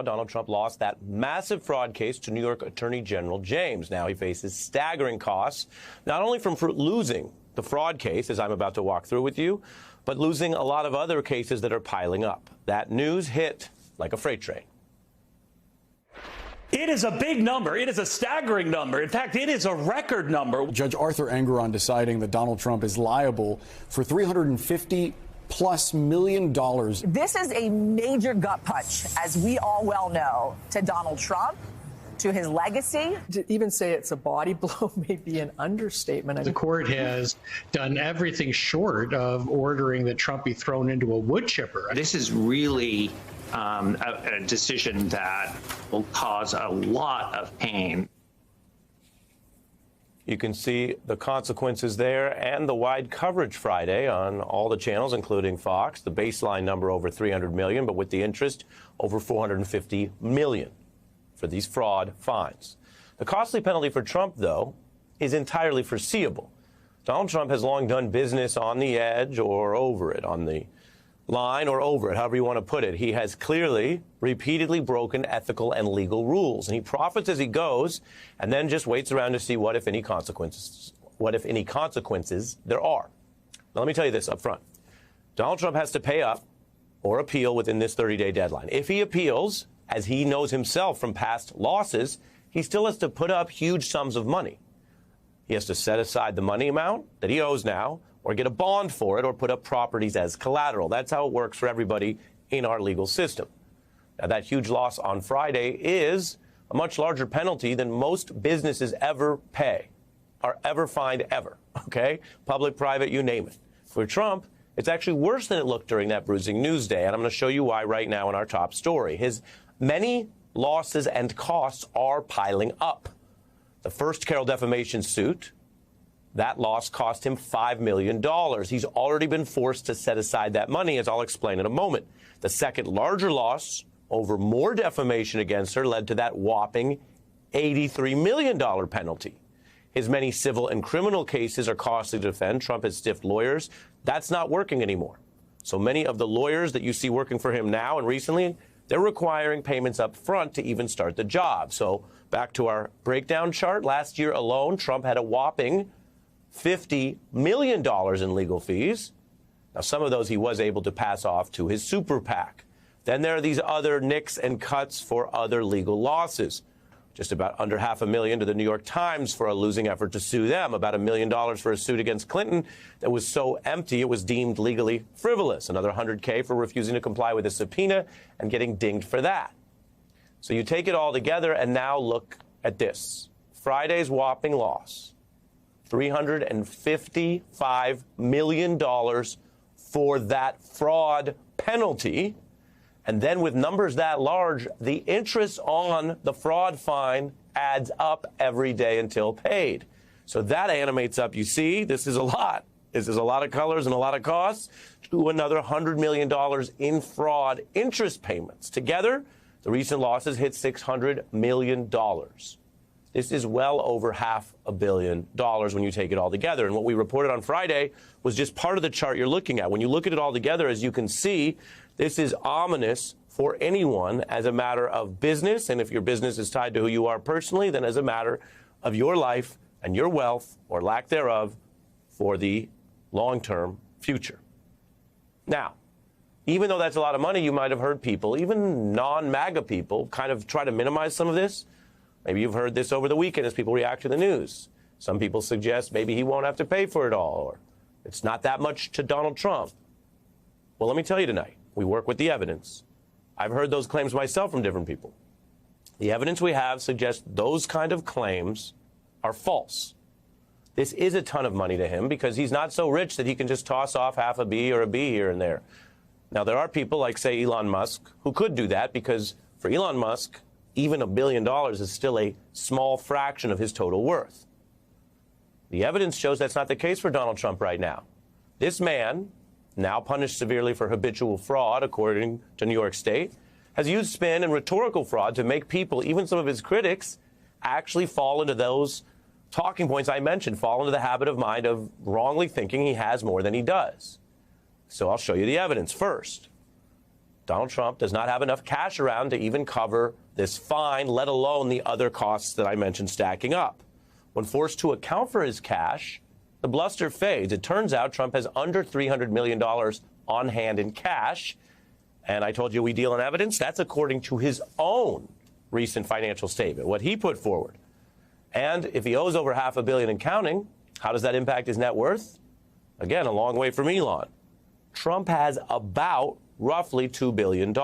Donald Trump lost that massive fraud case to New York Attorney General James. Now he faces staggering costs, not only from losing the fraud case, as I'm about to walk through with you, but losing a lot of other cases that are piling up. That news hit like a freight train. It is a big number. It is a staggering number. In fact, it is a record number. Judge Arthur Engoron deciding that Donald Trump is liable for $350+ million. This is a major gut punch, as we all well know, to Donald Trump, to his legacy. To even say it's a body blow may be an understatement. The court has done everything short of ordering that Trump be thrown into a wood chipper. This is really a decision that will cause a lot of pain. You can see the consequences there and the wide coverage Friday on all the channels, including Fox. The baseline number over 300 million, but with the interest over 450 million for these fraud fines. The costly penalty for Trump, though, is entirely foreseeable. Donald Trump has long done business on the edge or over it, on the line or over it, however you want to put it. He has clearly, repeatedly broken ethical and legal rules, and he profits as he goes and then just waits around to see what, if any, consequences there are. Now, let me tell you this up front. Donald Trump has to pay up or appeal within this 30-day deadline. If he appeals, as he knows himself from past losses, he still has to put up huge sums of money. He has to set aside the money amount that he owes now, or get a bond for it, or put up properties as collateral. That's how it works for everybody in our legal system. Now, that huge loss on Friday is a much larger penalty than most businesses ever pay, or ever find ever, okay? Public, private, you name it. For Trump, it's actually worse than it looked during that bruising news day, and I'm going to show you why right now in our top story. His many losses and costs are piling up. The first Carroll defamation suit, that loss cost him $5 million. He's already been forced to set aside that money, as I'll explain in a moment. The second larger loss over more defamation against her led to that whopping $83 million penalty. His many civil and criminal cases are costly to defend. Trump has stiffed lawyers. That's not working anymore. So many of the lawyers that you see working for him now and recently, they're requiring payments up front to even start the job. So back to our breakdown chart. Last year alone, Trump had a whopping $50 million in legal fees. Now, some of those he was able to pass off to his super PAC. Then there are these other nicks and cuts for other legal losses. Just about under $500,000 to the New York Times for a losing effort to sue them. About $1 million for a suit against Clinton that was so empty it was deemed legally frivolous. Another $100K for refusing to comply with a subpoena and getting dinged for that. So you take it all together and now look at this. Friday's whopping loss. $355 million for that fraud penalty. And then with numbers that large, the interest on the fraud fine adds up every day until paid. So that animates up. You see, this is a lot. This is a lot of colors and a lot of costs to another $100 million in fraud interest payments. Together, the recent losses hit $600 million. This is well over $500 million when you take it all together. And what we reported on Friday was just part of the chart you're looking at. When you look at it all together, as you can see, this is ominous for anyone as a matter of business. And if your business is tied to who you are personally, then as a matter of your life and your wealth, or lack thereof, for the long-term future. Now, even though that's a lot of money, you might have heard people, even non-MAGA people, kind of try to minimize some of this. Maybe you've heard this over the weekend as people react to the news. Some people suggest maybe he won't have to pay for it all, or it's not that much to Donald Trump. Well, let me tell you tonight, we work with the evidence. I've heard those claims myself from different people. The evidence we have suggests those kind of claims are false. This is a ton of money to him because he's not so rich that he can just toss off half a B or a B here and there. Now, there are people like, say, Elon Musk, who could do that because for Elon Musk, even $1 billion is still a small fraction of his total worth. The evidence shows that's not the case for Donald Trump right now. This man, now punished severely for habitual fraud, according to New York State, has used spin and rhetorical fraud to make people, even some of his critics, actually fall into those talking points I mentioned, fall into the habit of mind of wrongly thinking he has more than he does. So I'll show you the evidence first. Donald Trump does not have enough cash around to even cover this fine, let alone the other costs that I mentioned stacking up. When forced to account for his cash, the bluster fades. It turns out Trump has under $300 million on hand in cash. And I told you we deal in evidence. That's according to his own recent financial statement, what he put forward. And if he owes over $500 million and counting, how does that impact his net worth? Again, a long way from Elon. Trump has about roughly $2 billion.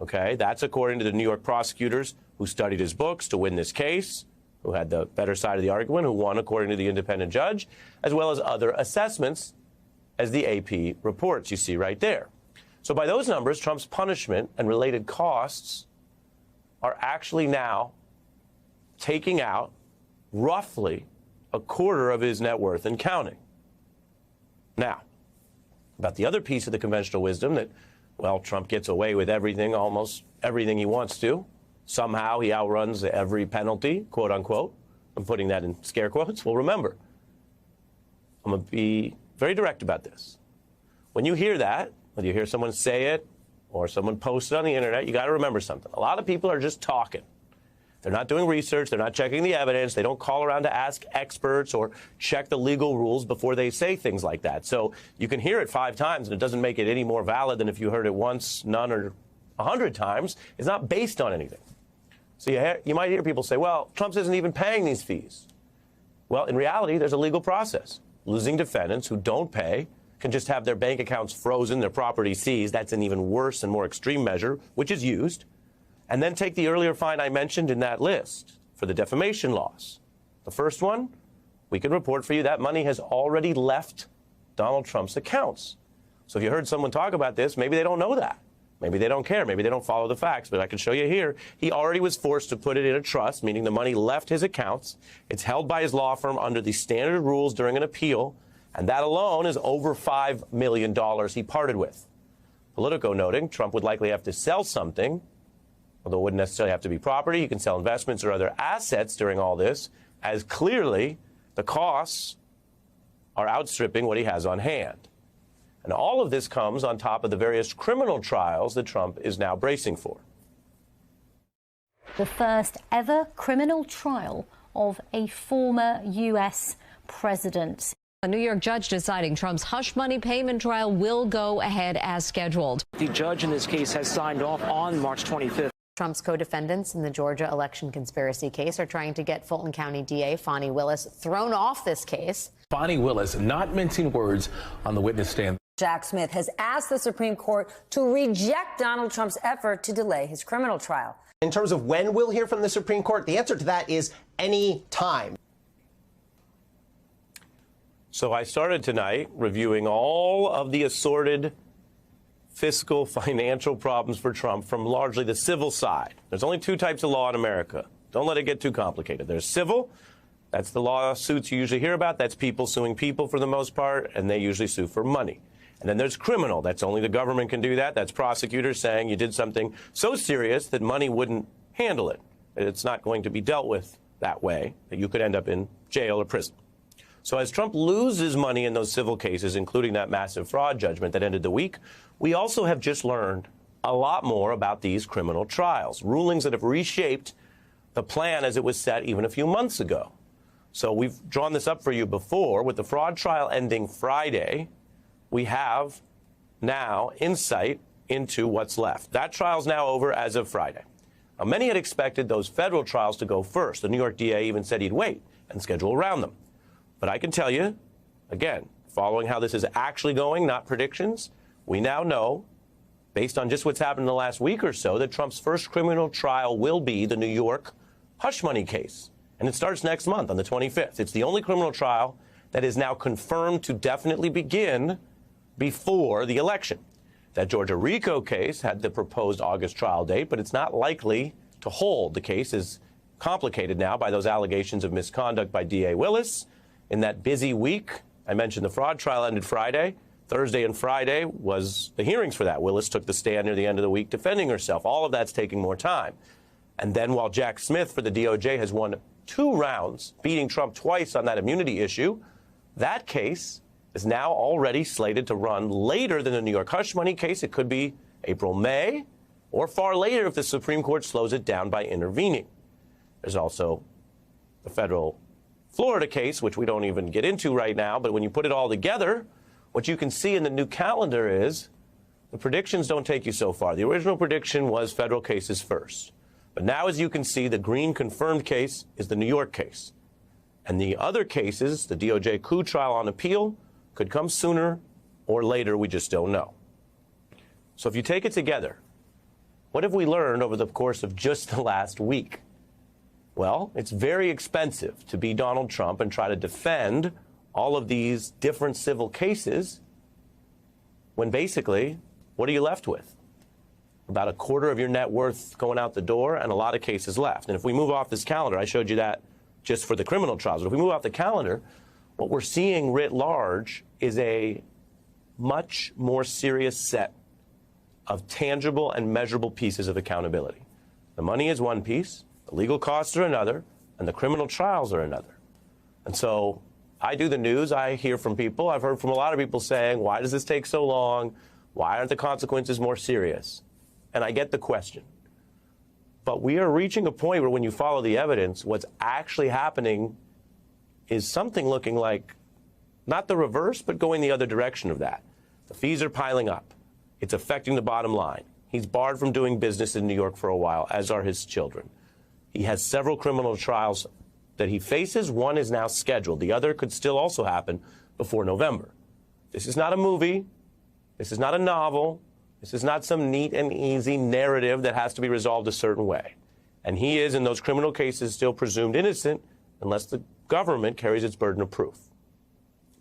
Okay, that's according to the New York prosecutors who studied his books to win this case, who had the better side of the argument, who won according to the independent judge, as well as other assessments, as the AP reports you see right there. So by those numbers, Trump's punishment and related costs are actually now taking out roughly a quarter of his net worth and counting. Now, about the other piece of the conventional wisdom that, well, Trump gets away with everything, almost everything he wants to. Somehow he outruns every penalty, quote unquote. I'm putting that in scare quotes. Well, remember, I'm going to be very direct about this. When you hear that, whether you hear someone say it or someone post it on the internet, you got to remember something. A lot of people are just talking. They're not doing research. They're not checking the evidence. They don't call around to ask experts or check the legal rules before they say things like that. So you can hear it 5 times, and it doesn't make it any more valid than if you heard it once, none, or 100 times. It's not based on anything. So you might hear people say, well, Trump isn't even paying these fees. Well, in reality, there's a legal process. Losing defendants who don't pay can just have their bank accounts frozen, their property seized. That's an even worse and more extreme measure, which is used. And then take the earlier fine I mentioned in that list for the defamation loss. The first one, we can report for you that money has already left Donald Trump's accounts. So if you heard someone talk about this, maybe they don't know that. Maybe they don't care. Maybe they don't follow the facts. But I can show you here. He already was forced to put it in a trust, meaning the money left his accounts. It's held by his law firm under the standard rules during an appeal. And that alone is over $5 million he parted with. Politico noting Trump would likely have to sell something, although it wouldn't necessarily have to be property. He can sell investments or other assets during all this, as clearly the costs are outstripping what he has on hand. And all of this comes on top of the various criminal trials that Trump is now bracing for. The first ever criminal trial of a former U.S. president. A New York judge deciding Trump's hush money payment trial will go ahead as scheduled. The judge in this case has signed off on March 25th. Trump's co-defendants in the Georgia election conspiracy case are trying to get Fulton County DA Fani Willis thrown off this case. Fani Willis not mincing words on the witness stand. Jack Smith has asked the Supreme Court to reject Donald Trump's effort to delay his criminal trial. In terms of when we'll hear from the Supreme Court, the answer to that is any time. So I started tonight reviewing all of the assorted fiscal, financial problems for Trump from largely the civil side. There's only 2 types of law in America. Don't let it get too complicated. There's civil. That's the lawsuits you usually hear about. That's people suing people for the most part, and they usually sue for money. And then there's criminal. That's only the government can do that. That's prosecutors saying you did something so serious that money wouldn't handle it. It's not going to be dealt with that way, that you could end up in jail or prison. So as Trump loses money in those civil cases, including that massive fraud judgment that ended the week, we also have just learned a lot more about these criminal trials, rulings that have reshaped the plan as it was set even a few months ago. So we've drawn this up for you before. With the fraud trial ending Friday, we have now insight into what's left. That trial's now over as of Friday. Now, many had expected those federal trials to go first. The New York DA even said he'd wait and schedule around them. But I can tell you, again, following how this is actually going, not predictions, we now know, based on just what's happened in the last week or so, that Trump's first criminal trial will be the New York hush money case. And it starts next month on the 25th. It's the only criminal trial that is now confirmed to definitely begin before the election. That Georgia RICO case had the proposed August trial date, but it's not likely to hold. The case is complicated now by those allegations of misconduct by DA Willis. In that busy week, I mentioned the fraud trial ended Friday. Thursday and Friday was the hearings for that. Willis took the stand near the end of the week defending herself. All of that's taking more time. And then while Jack Smith for the DOJ has won 2 rounds, beating Trump twice on that immunity issue, that case is now already slated to run later than the New York hush money case. It could be April, May, or far later if the Supreme Court slows it down by intervening. There's also the federal Florida case, which we don't even get into right now, but when you put it all together, what you can see in the new calendar is the predictions don't take you so far. The original prediction was federal cases first. But now, as you can see, the green confirmed case is the New York case. And the other cases, the DOJ coup trial on appeal, could come sooner or later. We just don't know. So if you take it together, what have we learned over the course of just the last week? Well, it's very expensive to be Donald Trump and try to defend all of these different civil cases when basically, what are you left with? About a quarter of your net worth going out the door and a lot of cases left. And if we move off this calendar, I showed you that just for the criminal trials. But if we move off the calendar, what we're seeing writ large is a much more serious set of tangible and measurable pieces of accountability. The money is one piece, the legal costs are another, and the criminal trials are another. And so I do the news, I hear from people, I've heard from a lot of people saying, why does this take so long? Why aren't the consequences more serious? And I get the question. But we are reaching a point where when you follow the evidence, what's actually happening is something looking like not the reverse, but going the other direction of that. The fees are piling up. It's affecting the bottom line. He's barred from doing business in New York for a while, as are his children. He has several criminal trials that he faces. One is now scheduled. The other could still also happen before November. This is not a movie. This is not a novel. This is not some neat and easy narrative that has to be resolved a certain way. And he is, in those criminal cases, still presumed innocent unless the government carries its burden of proof.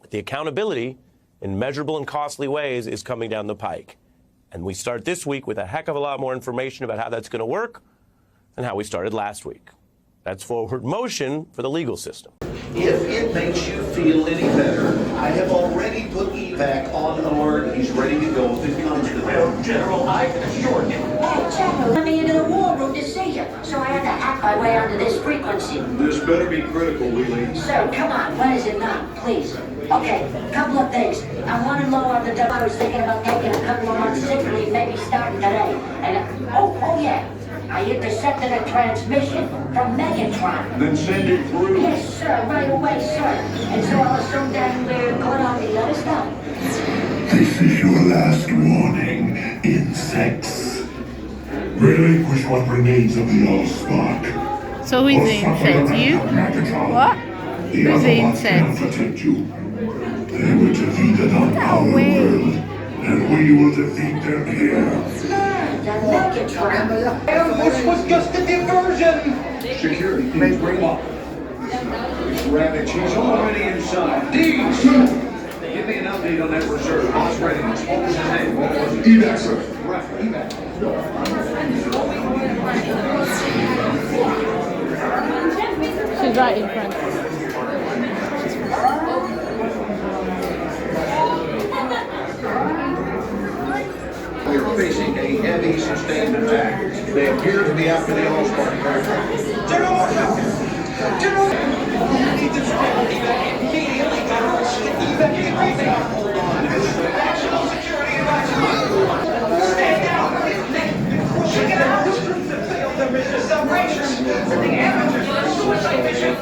But the accountability in measurable and costly ways is coming down the pike. And we start this week with a heck of a lot more information about how that's going to work than how we started last week. That's forward motion for the legal system. If it makes you feel any better, I have already put evac on alert. He's ready to go if it comes to that. General, I can assure you. Hey, General, let me into the war room to see you, so I had to hack my way onto this frequency. This better be critical, Wheelie. So, come on, what is it now, please? Okay, couple of things. I wanted low on the double. I was thinking about taking a couple of months sick leave, maybe starting today. And, oh yeah. I intercepted a transmission from Megatron. Then send it through. Yes, sir, right away, sir. And so I was so damn good on the other stuff. This is your last warning, insects. Relinquish what remains of the Allspark. So who's the insect? You? What? Who's the insect? Protect you. They were defeated on our world, and we will defeat them here. This was just a diversion. Security, please bring up. Rabbit, she's already inside. Deeds! Give me an update on that reserve. Boss readiness. What was his name? What was it? Evac, sir. Right, evac. She's right in front. We are facing a heavy, sustained attack. They appear to be after the Allspark aircraft. General! General! Need to immediately evacuate. Hold on. National security advisory. Stay down. Check it out. Failed the mission celebration. The amateurs on suicide mission.